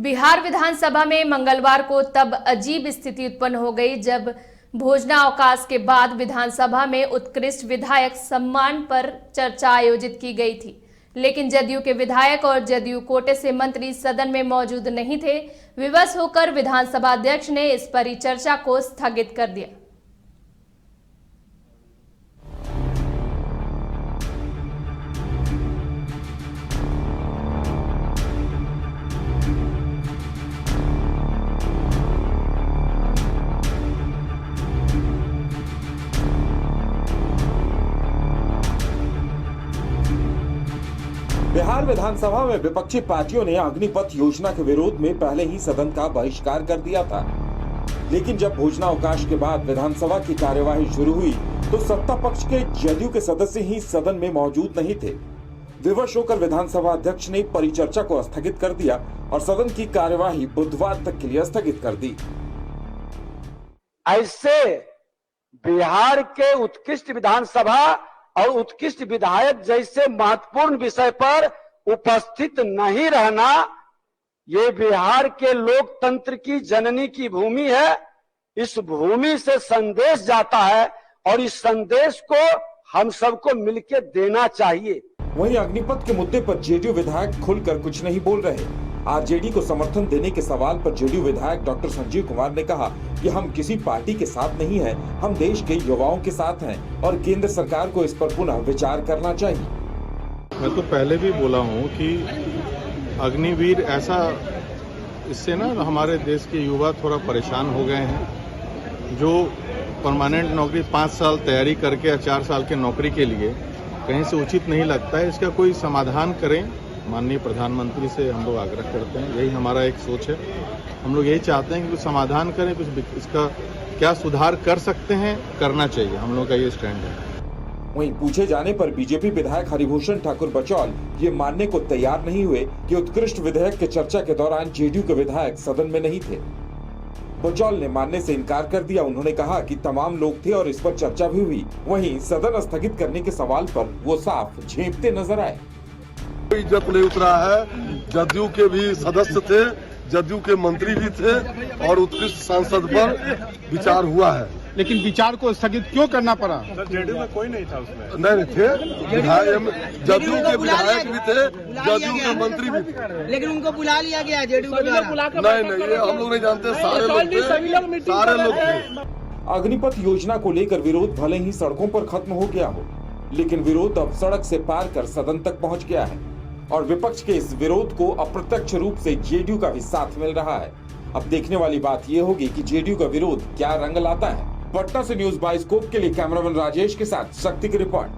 बिहार विधानसभा में मंगलवार को तब अजीब स्थिति उत्पन्न हो गई जब भोजनावकाश के बाद विधानसभा में उत्कृष्ट विधायक सम्मान पर चर्चा आयोजित की गई थी, लेकिन जदयू के विधायक और जदयू कोटे से मंत्री सदन में मौजूद नहीं थे। विवश होकर विधानसभा अध्यक्ष ने इस परिचर्चा को स्थगित कर दिया। बिहार विधानसभा में विपक्षी पार्टियों ने अग्निपथ योजना के विरोध में पहले ही सदन का बहिष्कार कर दिया था, लेकिन जब भोजनावकाश के बाद विधानसभा की कार्यवाही शुरू हुई तो सत्ता पक्ष के जदयू के सदस्य ही सदन में मौजूद नहीं थे। विवश होकर विधानसभा अध्यक्ष ने परिचर्चा को स्थगित कर दिया और सदन की कार्यवाही बुधवार तक के लिए स्थगित कर दी। ऐसे बिहार के उत्कृष्ट विधानसभा और उत्कृष्ट विधायक जैसे महत्वपूर्ण विषय पर उपस्थित नहीं रहना, ये बिहार के लोकतंत्र की जननी की भूमि है। इस भूमि से संदेश जाता है और इस संदेश को हम सबको मिलकर देना चाहिए। वहीं अग्निपथ के मुद्दे पर जेडीयू विधायक खुलकर कुछ नहीं बोल रहे। आरजेडी को समर्थन देने के सवाल पर जेडीयू विधायक डॉक्टर संजीव कुमार ने कहा कि हम किसी पार्टी के साथ नहीं हैं, हम देश के युवाओं के साथ हैं और केंद्र सरकार को इस पर पुनः विचार करना चाहिए। मैं तो पहले भी बोला हूं कि अग्निवीर ऐसा, इससे ना हमारे देश के युवा थोड़ा परेशान हो गए हैं। जो परमानेंट नौकरी 5 साल तैयारी करके या 4 साल के नौकरी के लिए कहीं से उचित नहीं लगता है, इसका कोई समाधान करें। माननीय प्रधानमंत्री से हम लोग आग्रह करते हैं, यही हमारा एक सोच है। हम लोग यही चाहते हैं कि कुछ समाधान करें, कुछ इसका क्या सुधार कर सकते हैं, करना चाहिए। हम लोग का ये स्टैंड है। वहीं पूछे जाने पर बीजेपी विधायक हरिभूषण ठाकुर बचौल ये मानने को तैयार नहीं हुए कि उत्कृष्ट विधेयक के चर्चा के दौरान जेडीयू के विधायक सदन में नहीं थे। बचौल ने मानने से इनकार कर दिया। उन्होंने कहा कि तमाम लोग थे और इस पर चर्चा भी हुई। वहीं सदन स्थगित करने के सवाल पर वो साफ झेपते नजर आए। इज्जत नहीं उतरा है। जदयू के भी सदस्य थे, जदयू के मंत्री भी थे और उत्कृष्ट सांसद पर विचार हुआ है। लेकिन विचार को स्थगित क्यों करना पड़ा? जेडीयू में कोई नहीं था उसमें। नहीं थे, जदयू के विधायक भी थे, जदयू के मंत्री भी थे, लेकिन उनको बुला लिया गया जेडीयू के द्वारा। नहीं ये हम लोग नहीं जानते। सारे लोग थे। अग्निपथ योजना को लेकर विरोध भले ही सड़कों पर खत्म हो गया हो, लेकिन विरोध अब सड़क से पार कर सदन तक पहुंच गया है और विपक्ष के इस विरोध को अप्रत्यक्ष रूप से जेडीयू का भी साथ मिल रहा है। अब देखने वाली बात यह होगी कि जेडीयू का विरोध क्या रंग लाता है। पटना से न्यूज़ बाइस्कोप के लिए कैमरामैन राजेश के साथ शक्ति की रिपोर्ट।